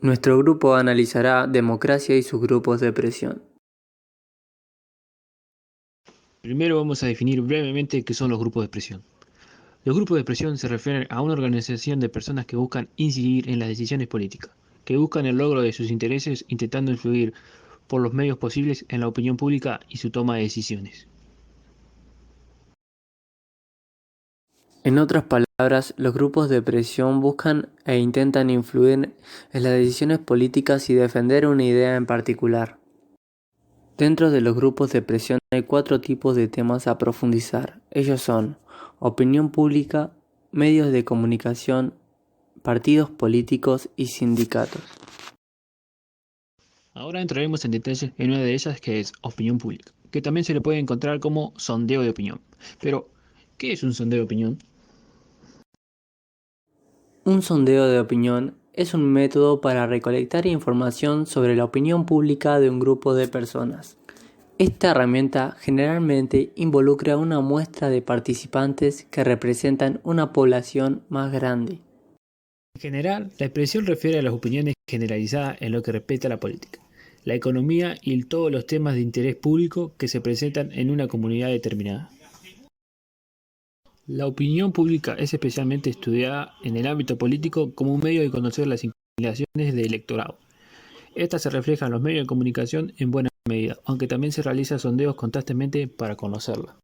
Nuestro grupo analizará democracia y sus grupos de presión. Primero vamos a definir brevemente qué son los grupos de presión. Los grupos de presión se refieren a una organización de personas que buscan incidir en las decisiones políticas, que buscan el logro de sus intereses intentando influir por los medios posibles en la opinión pública y su toma de decisiones. En otras palabras, los grupos de presión buscan e intentan influir en las decisiones políticas y defender una idea en particular. Dentro de los grupos de presión hay 4 tipos de temas a profundizar. Ellos son opinión pública, medios de comunicación, partidos políticos y sindicatos. Ahora entraremos en detalle en una de ellas que es opinión pública, que también se le puede encontrar como sondeo de opinión. Pero, ¿qué es un sondeo de opinión? Un sondeo de opinión es un método para recolectar información sobre la opinión pública de un grupo de personas. Esta herramienta generalmente involucra una muestra de participantes que representan una población más grande. En general, la expresión refiere a las opiniones generalizadas en lo que respecta a la política, la economía y todos los temas de interés público que se presentan en una comunidad determinada. La opinión pública es especialmente estudiada en el ámbito político como un medio de conocer las inclinaciones del electorado. Estas se reflejan en los medios de comunicación en buena medida, aunque también se realizan sondeos constantemente para conocerla.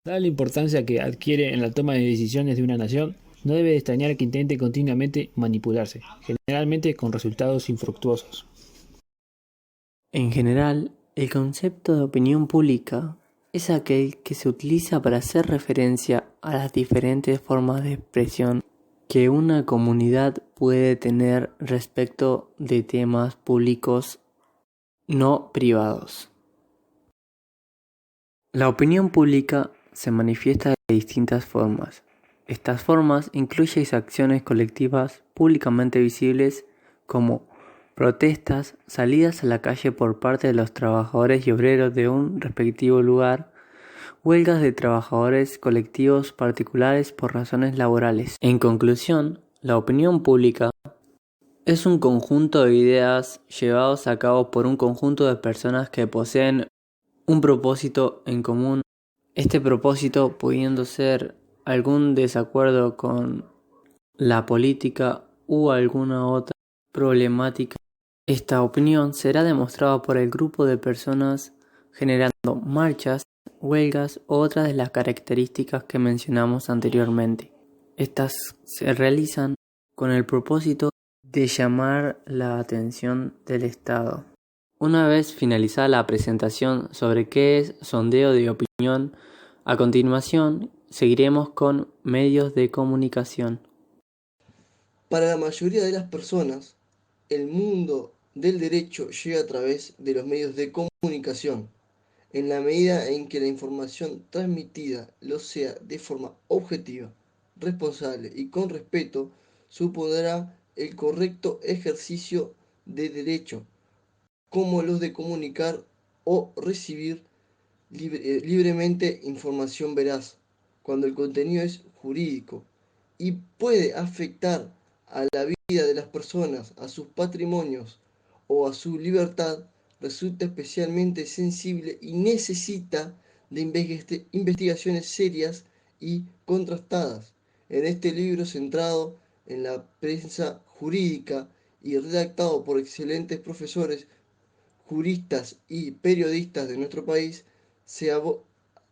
Dada la importancia que adquiere en la toma de decisiones de una nación, no debe de extrañar que intente continuamente manipularse, generalmente con resultados infructuosos. En general, el concepto de opinión pública es aquel que se utiliza para hacer referencia a las diferentes formas de expresión que una comunidad puede tener respecto de temas públicos no privados. La opinión pública se manifiesta de distintas formas. Estas formas incluyen acciones colectivas públicamente visibles como protestas, salidas a la calle por parte de los trabajadores y obreros de un respectivo lugar, huelgas de trabajadores colectivos particulares por razones laborales. En conclusión, la opinión pública es un conjunto de ideas llevados a cabo por un conjunto de personas que poseen un propósito en común. Este propósito pudiendo ser algún desacuerdo con la política u alguna otra problemática. Esta opinión será demostrada por el grupo de personas generando marchas, huelgas u otras de las características que mencionamos anteriormente. Estas se realizan con el propósito de llamar la atención del Estado. Una vez finalizada la presentación sobre qué es sondeo de opinión, a continuación seguiremos con medios de comunicación. Para la mayoría de las personas, el mundo del derecho llega a través de los medios de comunicación, en la medida en que la información transmitida lo sea de forma objetiva, responsable y con respeto, supondrá el correcto ejercicio de derecho, como los de comunicar o recibir libremente información veraz, cuando el contenido es jurídico y puede afectar a la vida de las personas, a sus patrimonios o a su libertad, resulta especialmente sensible y necesita de investigaciones serias y contrastadas. En este libro centrado en la prensa jurídica y redactado por excelentes profesores, juristas y periodistas de nuestro país, se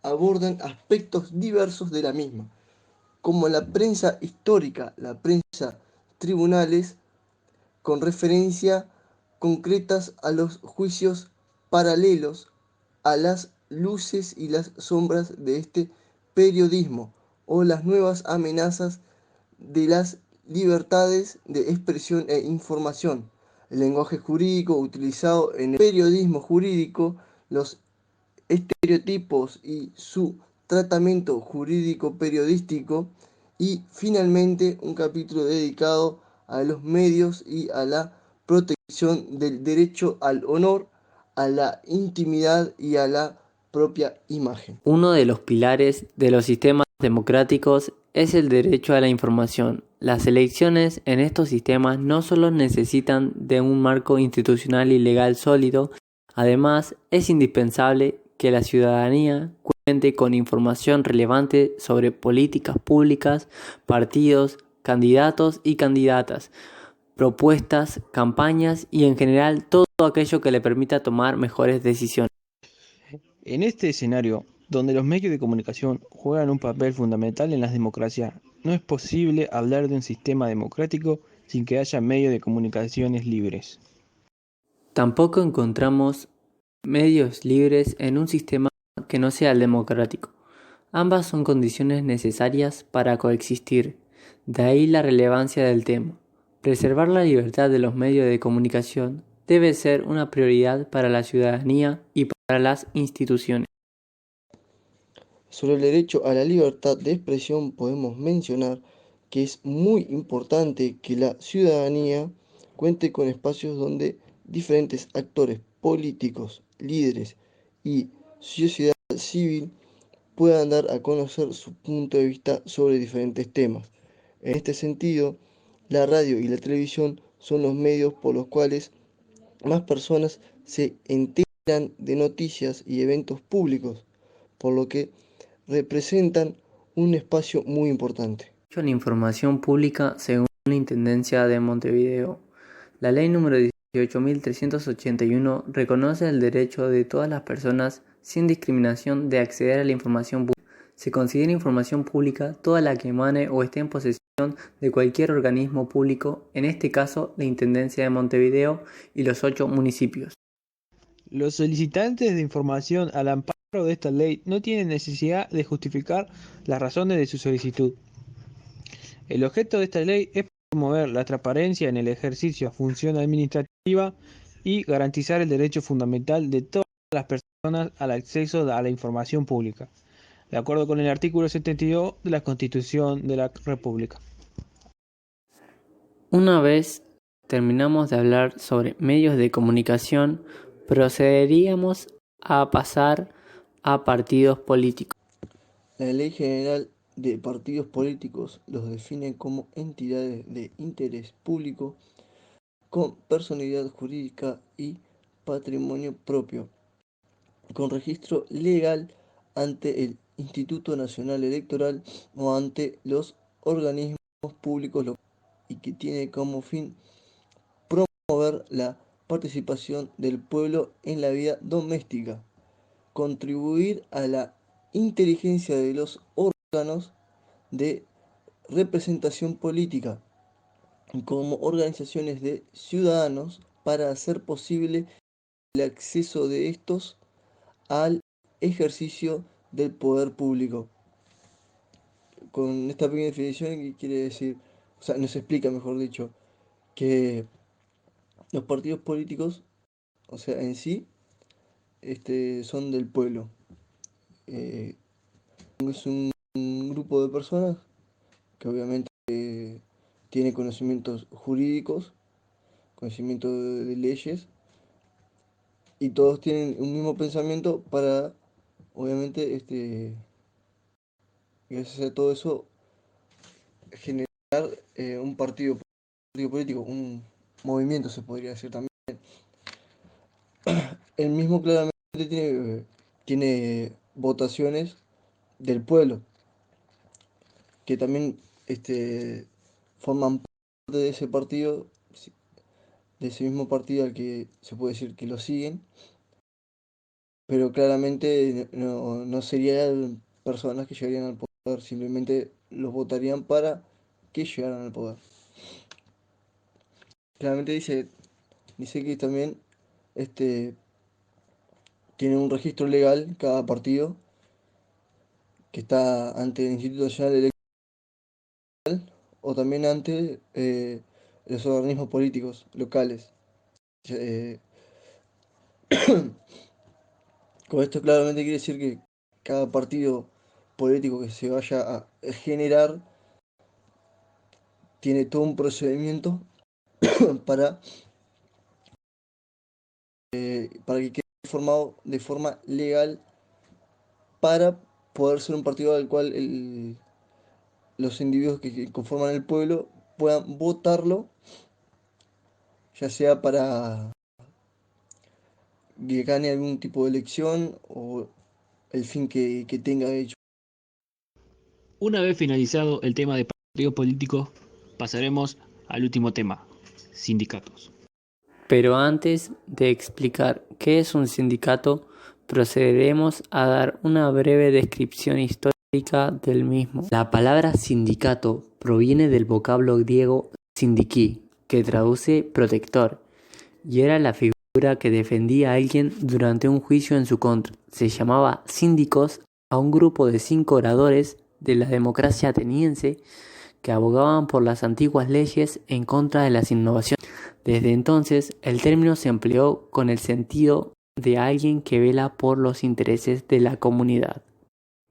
abordan aspectos diversos de la misma, como la prensa histórica, la prensa tribunales, con referencia concretas a los juicios paralelos, a las luces y las sombras de este periodismo, o las nuevas amenazas de las libertades de expresión e información. El lenguaje jurídico utilizado en el periodismo jurídico, los estereotipos y su tratamiento jurídico periodístico, y finalmente un capítulo dedicado a los medios y a la protección del derecho al honor, a la intimidad y a la propia imagen. Uno de los pilares de los sistemas democráticos es el derecho a la información. Las elecciones en estos sistemas no solo necesitan de un marco institucional y legal sólido, además es indispensable que la ciudadanía cuente con información relevante sobre políticas públicas, partidos, candidatos y candidatas, propuestas, campañas y en general todo aquello que le permita tomar mejores decisiones. En este escenario, donde los medios de comunicación juegan un papel fundamental en las democracias, no es posible hablar de un sistema democrático sin que haya medios de comunicaciones libres. Tampoco encontramos medios libres en un sistema que no sea el democrático. Ambas son condiciones necesarias para coexistir, de ahí la relevancia del tema. Preservar la libertad de los medios de comunicación debe ser una prioridad para la ciudadanía y para las instituciones. Sobre el derecho a la libertad de expresión podemos mencionar que es muy importante que la ciudadanía cuente con espacios donde diferentes actores políticos, líderes y sociedad civil puedan dar a conocer su punto de vista sobre diferentes temas. En este sentido, la radio y la televisión son los medios por los cuales más personas se enteran de noticias y eventos públicos, por lo que representan un espacio muy importante. Derecho a la información pública según la Intendencia de Montevideo. La ley número 18.381 reconoce el derecho de todas las personas sin discriminación de acceder a la información pública. Se considera información pública toda la que emane o esté en posesión de cualquier organismo público, en este caso la Intendencia de Montevideo y los 8 municipios. Los solicitantes de información al amparo de esta ley no tienen necesidad de justificar las razones de su solicitud. El objeto de esta ley es promover la transparencia en el ejercicio de función administrativa y garantizar el derecho fundamental de todas las personas al acceso a la información pública, de acuerdo con el artículo 72 de la Constitución de la República. Una vez terminamos de hablar sobre medios de comunicación, procederíamos a pasar a partidos políticos. La Ley General de Partidos Políticos los define como entidades de interés público con personalidad jurídica y patrimonio propio, con registro legal ante el Instituto Nacional Electoral o ante los organismos públicos locales y que tiene como fin promover la participación del pueblo en la vida doméstica, contribuir a la inteligencia de los órganos de representación política como organizaciones de ciudadanos para hacer posible el acceso de estos al ejercicio del poder público. Con esta pequeña definición, ¿qué quiere decir? O sea, nos explica, mejor dicho, que los partidos políticos, o sea, en sí, son del pueblo. Eh, es un grupo de personas que obviamente tiene conocimientos jurídicos, conocimiento de leyes, y todos tienen un mismo pensamiento para, obviamente, gracias a todo eso, generar un partido político, un movimiento se podría decir también. El mismo claramente tiene votaciones del pueblo, que también forman parte de ese partido, de ese mismo partido al que se puede decir que lo siguen, pero claramente no serían personas que llegarían al poder, simplemente los votarían para que llegaran al poder. Claramente dice que también este, tiene un registro legal cada partido que está ante el Instituto Nacional Electoral o también ante los organismos políticos locales. Eh, con esto claramente quiere decir que cada partido político que se vaya a generar tiene todo un procedimiento para, para que quede formado de forma legal para poder ser un partido al cual los individuos que conforman el pueblo puedan votarlo, ya sea para que gane algún tipo de elección o el fin que tenga hecho. Una vez finalizado el tema de partidos políticos, pasaremos al último tema, sindicatos. Pero antes de explicar qué es un sindicato, procederemos a dar una breve descripción histórica del mismo. La palabra sindicato proviene del vocablo griego sindiki, que traduce protector, y era la figura que defendía a alguien durante un juicio en su contra. Se llamaba síndicos a un grupo de 5 oradores de la democracia ateniense que abogaban por las antiguas leyes en contra de las innovaciones. Desde entonces, el término se empleó con el sentido de alguien que vela por los intereses de la comunidad.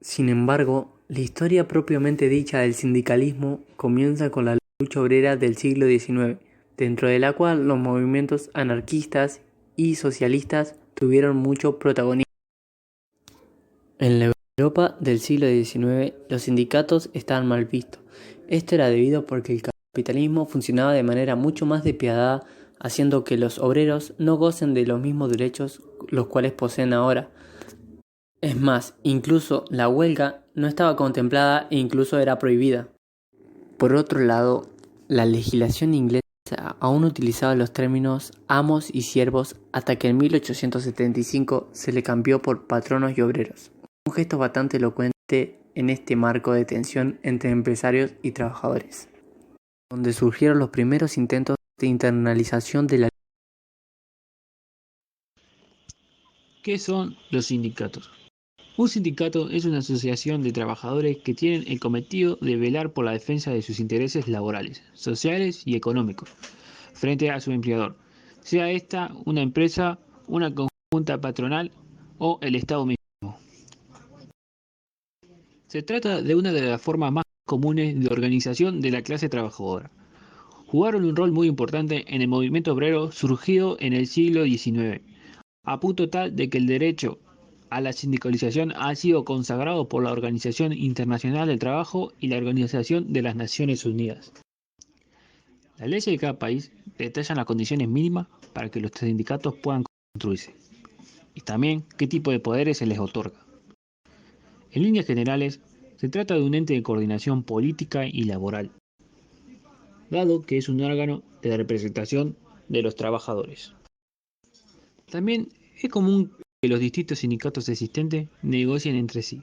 Sin embargo, la historia propiamente dicha del sindicalismo comienza con la lucha obrera del siglo XIX, dentro de la cual los movimientos anarquistas y socialistas tuvieron mucho protagonismo. En la Europa del siglo XIX, los sindicatos estaban mal vistos. Esto era debido porque el capitalismo funcionaba de manera mucho más despiadada, haciendo que los obreros no gocen de los mismos derechos los cuales poseen ahora. Es más, incluso la huelga no estaba contemplada e incluso era prohibida. Por otro lado, la legislación inglesa aún utilizaba los términos amos y siervos hasta que en 1875 se le cambió por patronos y obreros. Un gesto bastante elocuente en este marco de tensión entre empresarios y trabajadores, donde surgieron los primeros intentos de internalización de la. ¿Qué son los sindicatos? Un sindicato es una asociación de trabajadores que tienen el cometido de velar por la defensa de sus intereses laborales, sociales y económicos frente a su empleador, sea esta una empresa, una conjunta patronal o el Estado mismo. Se trata de una de las formas más comunes de organización de la clase trabajadora. Jugaron un rol muy importante en el movimiento obrero surgido en el siglo XIX, a punto tal de que el derecho a la sindicalización ha sido consagrado por la Organización Internacional del Trabajo y la Organización de las Naciones Unidas. Las leyes de cada país detallan las condiciones mínimas para que los sindicatos puedan construirse y también qué tipo de poderes se les otorga. En líneas generales, se trata de un ente de coordinación política y laboral, dado que es un órgano de representación de los trabajadores. También es común que los distintos sindicatos existentes negocien entre sí,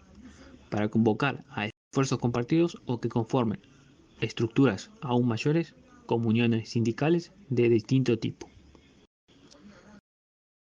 para convocar a esfuerzos compartidos o que conformen estructuras aún mayores como uniones sindicales de distinto tipo.